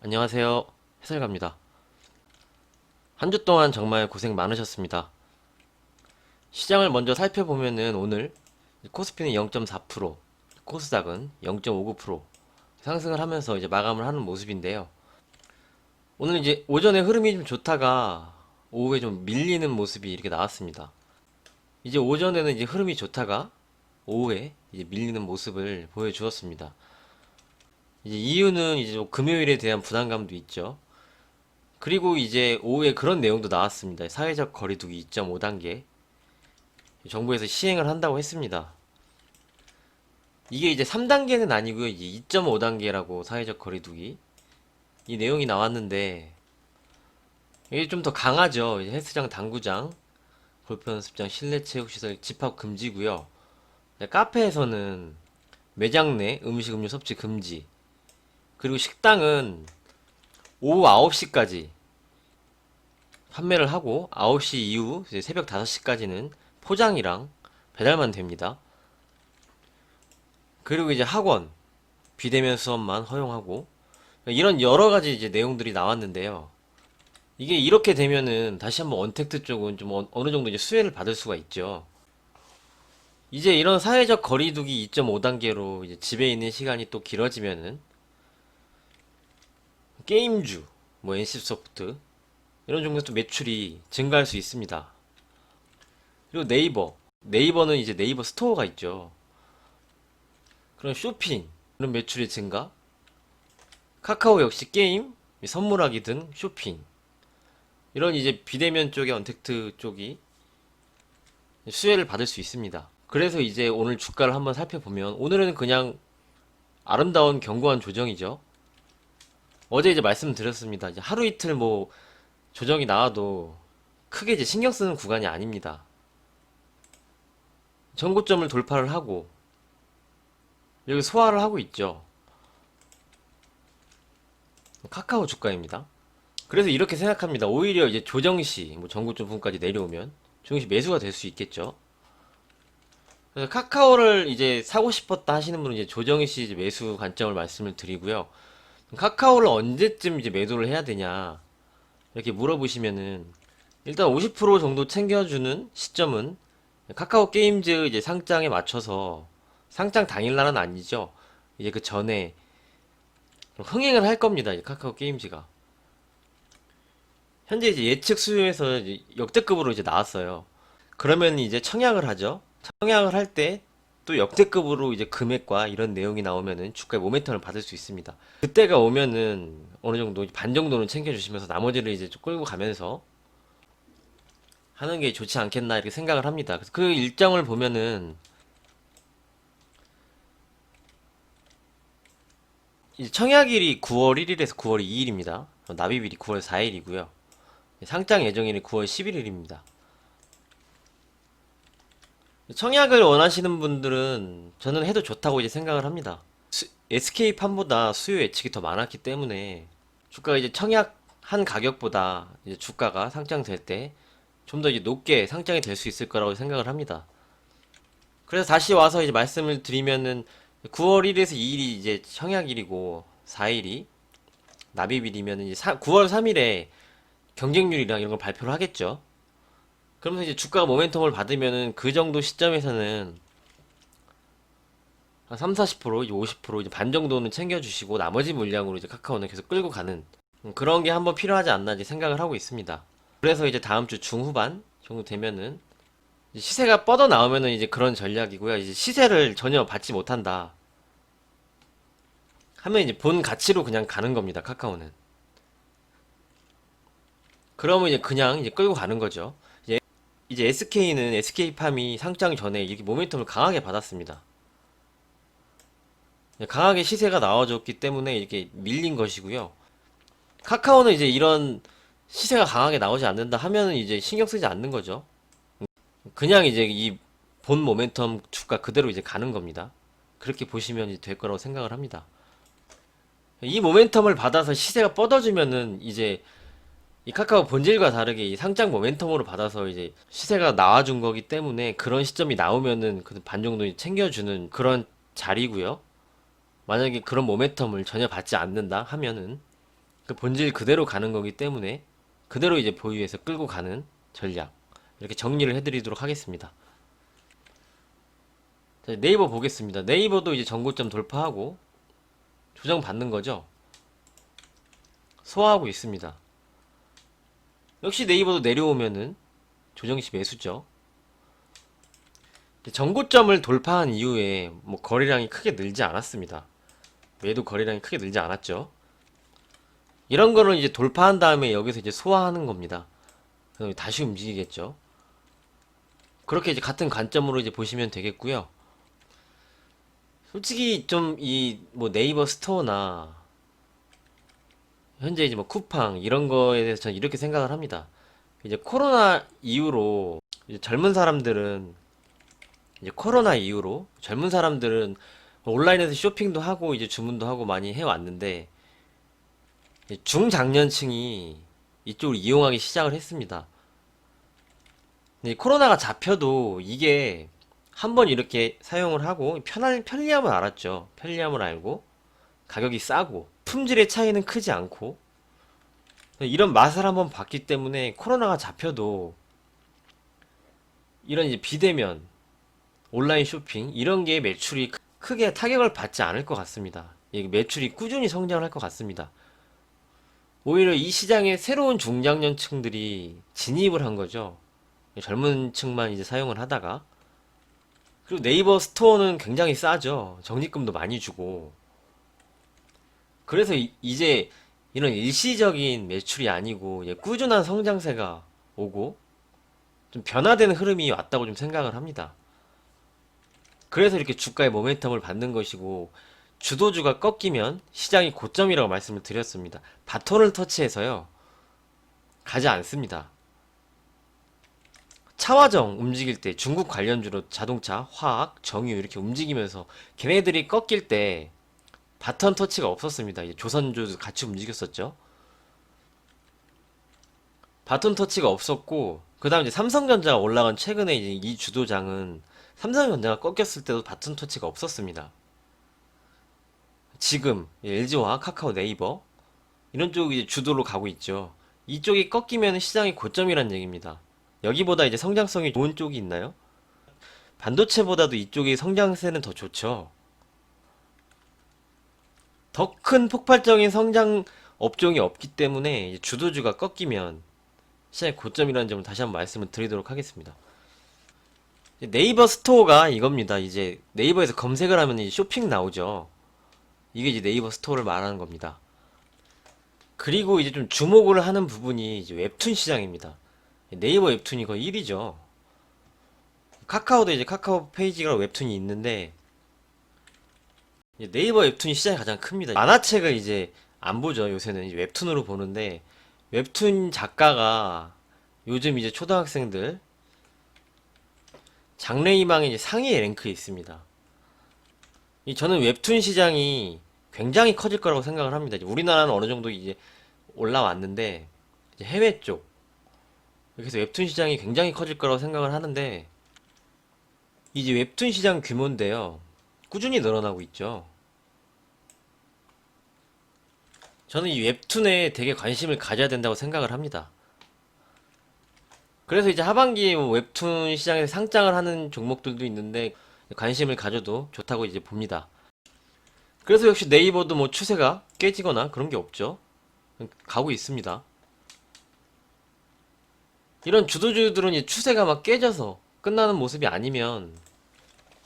안녕하세요. 해설가입니다. 한 주 동안 정말 고생 많으셨습니다. 시장을 먼저 살펴보면은 오늘 코스피는 0.4%, 코스닥은 0.59% 상승을 하면서 이제 마감을 하는 모습인데요. 오늘 이제 오전에 흐름이 좀 좋다가 오후에 좀 밀리는 모습이 이렇게 나왔습니다. 이제 오전에는 이제 흐름이 좋다가 오후에 이제 밀리는 모습을 보여주었습니다. 이제 이유는 이제 좀 금요일에 대한 부담감도 있죠. 그리고 이제 오후에 그런 내용도 나왔습니다. 사회적 거리두기 2.5단계 정부에서 시행을 한다고 했습니다. 이게 이제 3단계는 아니고요. 이제 2.5단계라고 사회적 거리두기 이 내용이 나왔는데 이게 좀 더 강하죠. 이제 헬스장, 당구장, 골프 연습장, 실내 체육시설 집합 금지고요. 카페에서는 매장 내 음식, 음료 섭취 금지. 그리고 식당은 오후 9시까지 판매를 하고 9시 이후 이제 새벽 5시까지는 포장이랑 배달만 됩니다. 그리고 이제 학원, 비대면 수업만 허용하고 이런 여러 가지 이제 내용들이 나왔는데요. 이게 이렇게 되면은 다시 한번 언택트 쪽은 좀 어느 정도 이제 수혜를 받을 수가 있죠. 이제 이런 사회적 거리두기 2.5단계로 이제 집에 있는 시간이 또 길어지면은 게임주, 뭐 NC소프트 이런 종류도 매출이 증가할 수 있습니다. 그리고 네이버는 이제 네이버 스토어가 있죠. 그런 쇼핑, 그런 매출의 증가. 카카오 역시 게임, 선물하기 등 쇼핑. 이런 이제 비대면 쪽의 언택트 쪽이 수혜를 받을 수 있습니다. 그래서 이제 오늘 주가를 한번 살펴보면 오늘은 그냥 아름다운 견고한 조정이죠. 어제 이제 말씀드렸습니다. 이제 하루 이틀 뭐 조정이 나와도 크게 이제 신경 쓰는 구간이 아닙니다. 전고점을 돌파를 하고 여기 소화를 하고 있죠. 카카오 주가입니다. 그래서 이렇게 생각합니다. 오히려 이제 조정시 뭐 전고점 부분까지 내려오면 조정시 매수가 될 수 있겠죠. 그래서 카카오를 이제 사고 싶었다 하시는 분은 이제 조정시 이제 매수 관점을 말씀을 드리고요. 카카오를 언제쯤 이제 매도를 해야 되냐 이렇게 물어보시면은 일단 50% 정도 챙겨주는 시점은 카카오 게임즈 이제 상장에 맞춰서 상장 당일날은 아니죠. 이제 그 전에 흥행을 할 겁니다. 이제 카카오 게임즈가 현재 이제 예측 수요에서 이제 역대급으로 이제 나왔어요. 그러면 이제 청약을 하죠. 청약을 할 때 또 역대급으로 이제 금액과 이런 내용이 나오면은 주가의 모멘텀을 받을 수 있습니다. 그때가 오면은 어느 정도 반 정도는 챙겨주시면서 나머지를 이제 좀 끌고 가면서 하는 게 좋지 않겠나 이렇게 생각을 합니다. 그래서 그 일정을 보면은 이제 청약일이 9월 1일에서 9월 2일입니다. 납입일이 9월 4일이고요. 상장 예정일이 9월 11일입니다. 청약을 원하시는 분들은 저는 해도 좋다고 이제 생각을 합니다. SK판보다 수요 예측이 더 많았기 때문에 주가가 이제 청약한 가격보다 이제 주가가 상장될 때 좀 더 이제 높게 상장이 될 수 있을 거라고 생각을 합니다. 그래서 다시 와서 이제 말씀을 드리면은 9월 1일에서 2일이 이제 청약일이고 4일이 납입일이면 이제 9월 3일에 경쟁률이랑 이런 걸 발표를 하겠죠. 그러면서 이제 주가가 모멘텀을 받으면은 그 정도 시점에서는 한 3, 40%, 이제 50%, 이제 반 정도는 챙겨주시고 나머지 물량으로 이제 카카오는 계속 끌고 가는 그런 게 한번 필요하지 않나 이제 생각을 하고 있습니다. 그래서 이제 다음 주 중후반 정도 되면은 이제 시세가 뻗어 나오면은 이제 그런 전략이고요. 이제 시세를 전혀 받지 못한다 하면 이제 본 가치로 그냥 가는 겁니다. 카카오는. 그러면 이제 그냥 이제 끌고 가는 거죠. 이제 SK는 SK팜이 상장 전에 이렇게 모멘텀을 강하게 받았습니다. 강하게 시세가 나와줬기 때문에 이렇게 밀린 것이고요. 카카오는 이제 이런 시세가 강하게 나오지 않는다 하면은 이제 신경 쓰지 않는 거죠. 그냥 이제 이 본 모멘텀 주가 그대로 이제 가는 겁니다. 그렇게 보시면 이제 될 거라고 생각을 합니다. 이 모멘텀을 받아서 시세가 뻗어주면은 이제 이 카카오 본질과 다르게 이 상장 모멘텀으로 받아서 이제 시세가 나와준 거기 때문에 그런 시점이 나오면은 그 반 정도 챙겨주는 그런 자리고요. 만약에 그런 모멘텀을 전혀 받지 않는다 하면은 그 본질 그대로 가는 거기 때문에 그대로 이제 보유해서 끌고 가는 전략 이렇게 정리를 해드리도록 하겠습니다. 자, 네이버 보겠습니다. 네이버도 이제 전고점 돌파하고 조정 받는 거죠. 소화하고 있습니다. 역시 네이버도 내려오면은 조정시 매수죠. 전고점을 돌파한 이후에 뭐 거래량이 크게 늘지 않았습니다. 매도 거래량이 크게 늘지 않았죠. 이런 거를 이제 돌파한 다음에 여기서 이제 소화하는 겁니다. 그럼 다시 움직이겠죠. 그렇게 이제 같은 관점으로 이제 보시면 되겠고요. 솔직히 좀 이 뭐 네이버 스토어나 현재 이제 뭐 쿠팡 이런 거에 대해서 저는 이렇게 생각을 합니다. 이제 코로나 이후로 이제 젊은 사람들은 온라인에서 쇼핑도 하고 이제 주문도 하고 많이 해왔는데 중장년층이 이쪽을 이용하기 시작을 했습니다. 근데 코로나가 잡혀도 이게 한번 이렇게 사용을 하고 편리함을 알았죠. 편리함을 알고 가격이 싸고 품질의 차이는 크지 않고 이런 맛을 한번 봤기 때문에 코로나가 잡혀도 이런 이제 비대면 온라인 쇼핑 이런 게 매출이 크게 타격을 받지 않을 것 같습니다. 이 매출이 꾸준히 성장을 할 것 같습니다. 오히려 이 시장에 새로운 중장년층들이 진입을 한 거죠. 젊은 층만 이제 사용을 하다가 그리고 네이버 스토어는 굉장히 싸죠. 적립금도 많이 주고 그래서 이제 이런 일시적인 매출이 아니고 꾸준한 성장세가 오고 좀 변화되는 흐름이 왔다고 좀 생각을 합니다. 그래서 이렇게 주가의 모멘텀을 받는 것이고 주도주가 꺾이면 시장이 고점이라고 말씀을 드렸습니다. 바톤을 터치해서요. 가지 않습니다. 차화정 움직일 때 중국 관련주로 자동차, 화학, 정유 이렇게 움직이면서 걔네들이 꺾일 때 바톤 터치가 없었습니다. 이제 조선주도 같이 움직였었죠. 바톤 터치가 없었고 그 다음 이제 삼성전자가 올라간 최근에 이제 이 주도장은 삼성전자가 꺾였을 때도 바톤 터치가 없었습니다. 지금 LG와 카카오 네이버 이런 쪽이 이제 주도로 가고 있죠. 이쪽이 꺾이면 시장이 고점이란 얘기입니다. 여기보다 이제 성장성이 좋은 쪽이 있나요? 반도체보다도 이쪽이 성장세는 더 좋죠. 더 큰 폭발적인 성장 업종이 없기 때문에 이제 주도주가 꺾이면 시장의 고점이라는 점을 다시 한번 말씀을 드리도록 하겠습니다. 네이버 스토어가 이겁니다. 이제 네이버에서 검색을 하면 이제 쇼핑 나오죠. 이게 이제 네이버 스토어를 말하는 겁니다. 그리고 이제 좀 주목을 하는 부분이 이제 웹툰 시장입니다. 네이버 웹툰이 거의 1위죠. 카카오도 이제 카카오 페이지가 웹툰이 있는데 네이버 웹툰이 시장이 가장 큽니다. 만화책을 이제 안 보죠. 요새는 이제 웹툰으로 보는데 웹툰 작가가 요즘 이제 초등학생들 장래희망의 이제 상위 랭크에 있습니다. 저는 웹툰 시장이 굉장히 커질 거라고 생각을 합니다. 이제 우리나라는 어느 정도 이제 올라왔는데 이제 해외 쪽 그래서 웹툰 시장이 굉장히 커질 거라고 생각을 하는데 이제 웹툰 시장 규모인데요. 꾸준히 늘어나고 있죠. 저는 이 웹툰에 되게 관심을 가져야 된다고 생각을 합니다. 그래서 이제 하반기에 뭐 웹툰 시장에서 상장을 하는 종목들도 있는데 관심을 가져도 좋다고 이제 봅니다. 그래서 역시 네이버도 뭐 추세가 깨지거나 그런 게 없죠. 가고 있습니다. 이런 주도주들은 이 추세가 막 깨져서 끝나는 모습이 아니면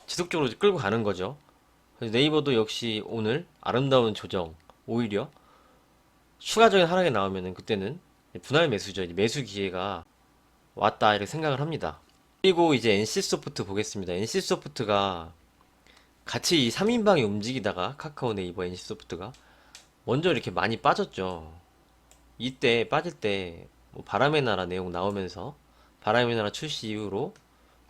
지속적으로 끌고 가는 거죠. 그래서 네이버도 역시 오늘 아름다운 조정, 오히려 추가적인 하락이 나오면은 그때는 분할 매수죠. 이제 매수 기회가 왔다 이렇게 생각을 합니다. 그리고 이제 NC소프트 보겠습니다. NC소프트가 같이 이 3인방이 움직이다가 카카오 네이버 NC소프트가 먼저 이렇게 많이 빠졌죠. 이때 빠질 때뭐 바람의 나라 내용 나오면서 바람의 나라 출시 이후로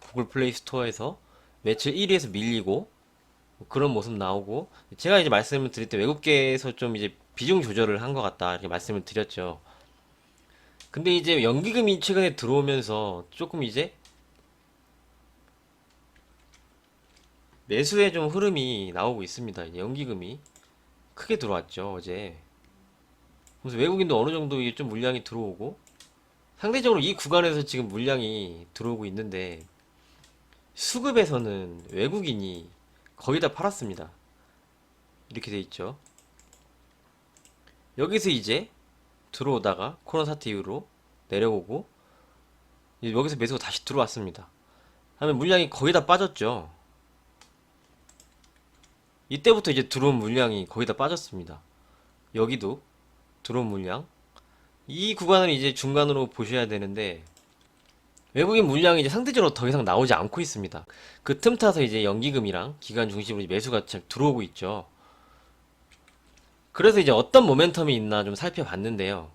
구글 플레이 스토어에서 매출 1위에서 밀리고 뭐 그런 모습 나오고 제가 이제 말씀을 드릴 때 외국계에서 좀 이제 비중 조절을 한 것 같다 이렇게 말씀을 드렸죠. 근데 이제 연기금이 최근에 들어오면서 조금 이제 매수의 좀 흐름이 나오고 있습니다. 이제 연기금이 크게 들어왔죠, 어제. 그래서 외국인도 어느 정도 이게 좀 물량이 들어오고, 상대적으로 이 구간에서 지금 물량이 들어오고 있는데, 수급에서는 외국인이 거의 다 팔았습니다. 이렇게 돼 있죠. 여기서 이제 들어오다가 코로나 사태 이후로 내려오고, 이제 여기서 매수가 다시 들어왔습니다. 하면 물량이 거의 다 빠졌죠. 이때부터 이제 들어온 물량이 거의 다 빠졌습니다. 여기도 들어온 물량. 이 구간을 이제 중간으로 보셔야 되는데, 외국인 물량이 이제 상대적으로 더 이상 나오지 않고 있습니다. 그 틈 타서 이제 연기금이랑 기관 중심으로 매수가 잘 들어오고 있죠. 그래서 이제 어떤 모멘텀이 있나 좀 살펴봤는데요.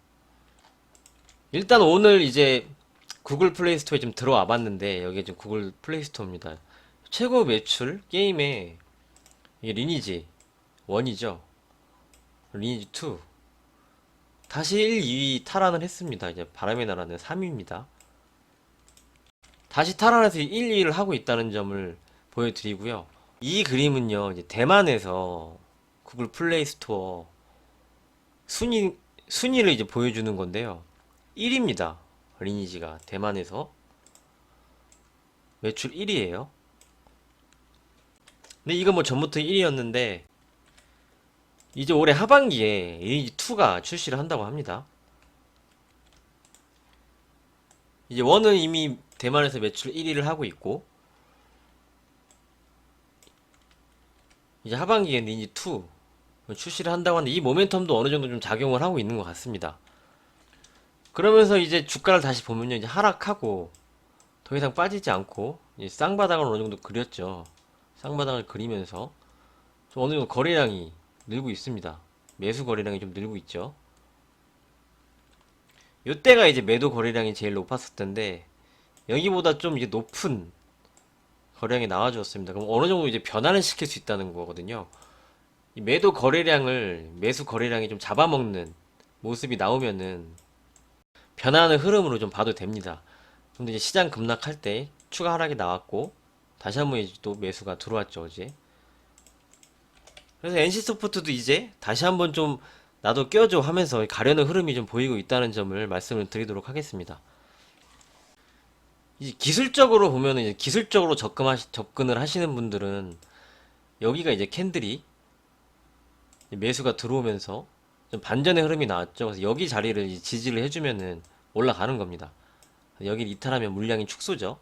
일단 오늘 이제 구글 플레이 스토어에 좀 들어와 봤는데, 여기 지금 구글 플레이 스토어입니다. 최고 매출 게임에 이게 리니지 1이죠. 리니지 2. 다시 1, 2위 탈환을 했습니다. 이제 바람의 나라는 3위입니다. 다시 탈환해서 1, 2위를 하고 있다는 점을 보여드리고요. 이 그림은요, 이제 대만에서 구글 플레이 스토어 순위를 이제 보여주는 건데요. 1위입니다. 리니지가 대만에서 매출 1위에요. 근데 이거 뭐 전부터 1위였는데 이제 올해 하반기에 리니지 2가 출시를 한다고 합니다. 이제 1은 이미 대만에서 매출 1위를 하고 있고, 이제 하반기에 리니지 2 출시를 한다고 하는데 이 모멘텀도 어느 정도 좀 작용을 하고 있는 것 같습니다. 그러면서 이제 주가를 다시 보면요, 이제 하락하고 더 이상 빠지지 않고 이제 쌍바닥을 어느 정도 그렸죠. 쌍바닥을 그리면서 좀 어느 정도 거래량이 늘고 있습니다. 매수 거래량이 좀 늘고 있죠. 요때가 이제 매도 거래량이 제일 높았을 텐데 여기보다 좀 이제 높은 거래량이 나와주었습니다. 그럼 어느 정도 이제 변화를 시킬 수 있다는 거거든요. 이 매도 거래량을 매수 거래량이 좀 잡아먹는 모습이 나오면은 변화하는 흐름으로 좀 봐도 됩니다. 근데 이제 시장 급락할 때 추가 하락이 나왔고 다시 한번 이제 또 매수가 들어왔죠, 어제. 그래서 NC소프트도 이제 다시 한번 좀 나도 껴줘 하면서 가려는 흐름이 좀 보이고 있다는 점을 말씀을 드리도록 하겠습니다. 이제 기술적으로 보면은 이제 기술적으로 접근을 하시는 분들은 여기가 이제 캔들이 매수가 들어오면서 좀 반전의 흐름이 나왔죠. 그래서 여기 자리를 이제 지지를 해주면은 올라가는 겁니다. 여기를 이탈하면 물량이 축소죠.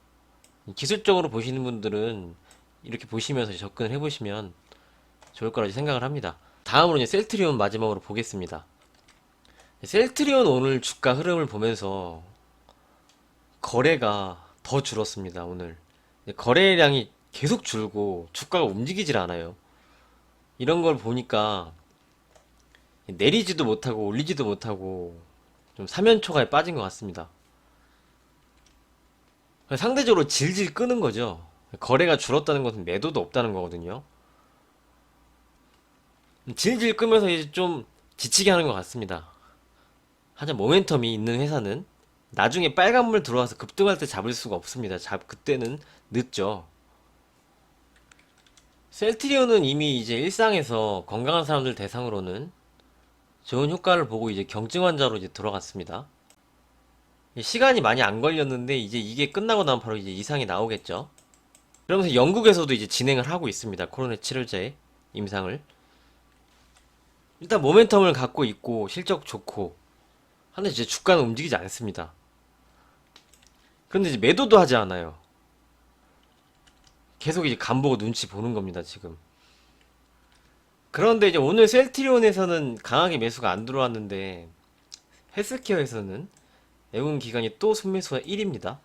기술적으로 보시는 분들은 이렇게 보시면서 접근을 해보시면 좋을 거라고 생각을 합니다. 다음으로 이제 셀트리온 마지막으로 보겠습니다. 셀트리온 오늘 주가 흐름을 보면서 거래가 더 줄었습니다. 오늘 거래량이 계속 줄고 주가가 움직이질 않아요. 이런 걸 보니까 내리지도 못하고 올리지도 못하고 좀 사면초가에 빠진 것 같습니다. 상대적으로 질질 끄는 거죠. 거래가 줄었다는 것은 매도도 없다는 거거든요. 질질 끄면서 이제 좀 지치게 하는 것 같습니다. 하지만 모멘텀이 있는 회사는 나중에 빨간물 들어와서 급등할 때 잡을 수가 없습니다. 그때는 늦죠. 셀트리온은 이미 이제 일상에서 건강한 사람들 대상으로는 좋은 효과를 보고 이제 경증 환자로 이제 들어갔습니다. 시간이 많이 안 걸렸는데 이제 이게 끝나고 나면 바로 이제 이상이 나오겠죠. 그러면서 영국에서도 이제 진행을 하고 있습니다. 코로나 치료제 임상을. 일단 모멘텀을 갖고 있고 실적 좋고 하는데 이제 주가는 움직이지 않습니다. 그런데 이제 매도도 하지 않아요. 계속 이제 간보고 눈치 보는 겁니다, 지금. 그런데 이제 오늘 셀트리온에서는 강하게 매수가 안 들어왔는데 헬스케어에서는 외국인 기관이 또 순매수가 1입니다.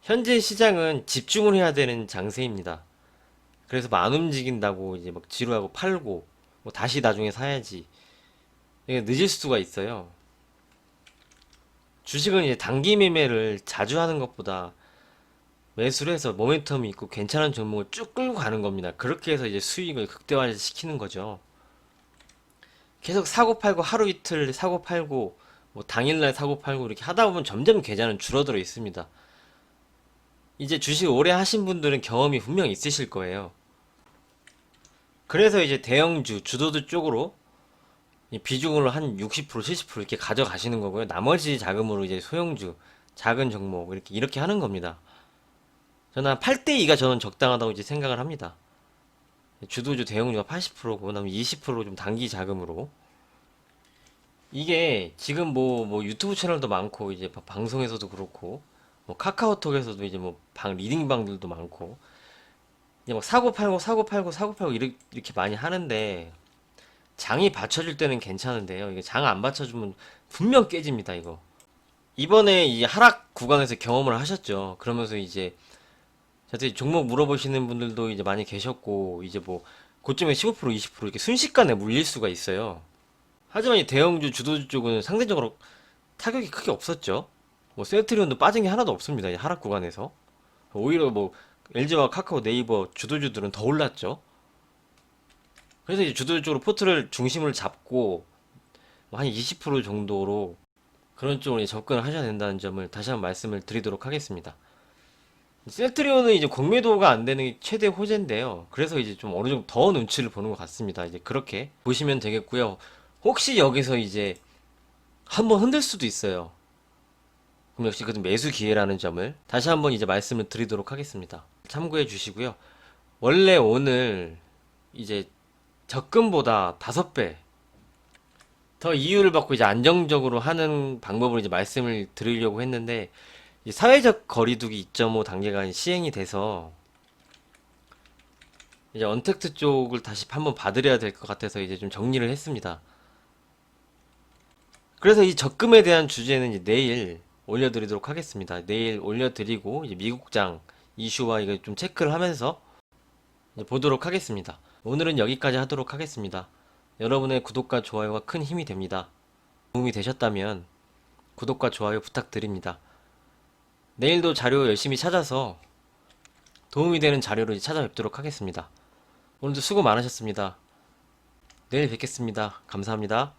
현재 시장은 집중을 해야 되는 장세입니다. 그래서 안 움직인다고 이제 막 지루하고 팔고 뭐 다시 나중에 사야지. 이게 늦을 수가 있어요. 주식은 이제 단기 매매를 자주 하는 것보다 매수를 해서 모멘텀이 있고 괜찮은 종목을 쭉 끌고 가는 겁니다. 그렇게 해서 이제 수익을 극대화시키는 거죠. 계속 사고 팔고 하루 이틀 사고 팔고 뭐 당일날 사고 팔고 이렇게 하다 보면 점점 계좌는 줄어들어 있습니다. 이제 주식 오래 하신 분들은 경험이 분명히 있으실 거예요. 그래서 이제 대형주, 주도주 쪽으로 이 비중을 한 60%, 70% 이렇게 가져가시는 거고요. 나머지 자금으로 이제 소형주, 작은 종목 이렇게 하는 겁니다. 저는 한 8대2가 저는 적당하다고 이제 생각을 합니다. 주도주 대형주가 80%고, 그다음에 20%좀 단기 자금으로. 이게 지금 뭐 유튜브 채널도 많고, 이제 방송에서도 그렇고, 뭐 카카오톡에서도 이제 뭐 리딩방들도 많고, 이제 막 사고 팔고 사고 팔고 사고 팔고 이렇게 많이 하는데, 장이 받쳐줄 때는 괜찮은데요. 이게 장 안 받쳐주면 분명 깨집니다, 이거. 이번에 이 하락 구간에서 경험을 하셨죠. 그러면서 이제 저한테 종목 물어보시는 분들도 이제 많이 계셨고, 이제 뭐 고점에 15% 20% 이렇게 순식간에 물릴 수가 있어요. 하지만 이 대형주 주도주 쪽은 상대적으로 타격이 크게 없었죠. 뭐 셀트리온도 빠진 게 하나도 없습니다. 이 하락 구간에서. 오히려 뭐 LG와 카카오, 네이버 주도주들은 더 올랐죠. 그래서 이제 주도주 쪽으로 포트를 중심을 잡고 뭐한20% 정도로 그런 쪽으로 이제 접근을 하셔야 된다는 점을 다시 한번 말씀을 드리도록 하겠습니다. 셀트리온은 이제 공매도가 안 되는 게 최대 호재인데요. 그래서 이제 좀 어느 정도 더 눈치를 보는 것 같습니다. 이제 그렇게 보시면 되겠고요. 혹시 여기서 이제 한번 흔들 수도 있어요. 그럼 역시 그것은 매수 기회라는 점을 다시 한번 이제 말씀을 드리도록 하겠습니다. 참고해 주시고요. 원래 오늘 이제 적금보다 5배 더 이유를 받고 이제 안정적으로 하는 방법을 이제 말씀을 드리려고 했는데, 이 사회적 거리두기 2.5 단계가 시행이 돼서 이제 언택트 쪽을 다시 한번 봐드려야 될 것 같아서 이제 좀 정리를 했습니다. 그래서 이 적금에 대한 주제는 이제 내일 올려드리도록 하겠습니다. 내일 올려드리고 이제 미국장 이슈와 이거 좀 체크를 하면서 이제 보도록 하겠습니다. 오늘은 여기까지 하도록 하겠습니다. 여러분의 구독과 좋아요가 큰 힘이 됩니다. 도움이 되셨다면 구독과 좋아요 부탁드립니다. 내일도 자료 열심히 찾아서 도움이 되는 자료로 이제 찾아뵙도록 하겠습니다. 오늘도 수고 많으셨습니다. 내일 뵙겠습니다. 감사합니다.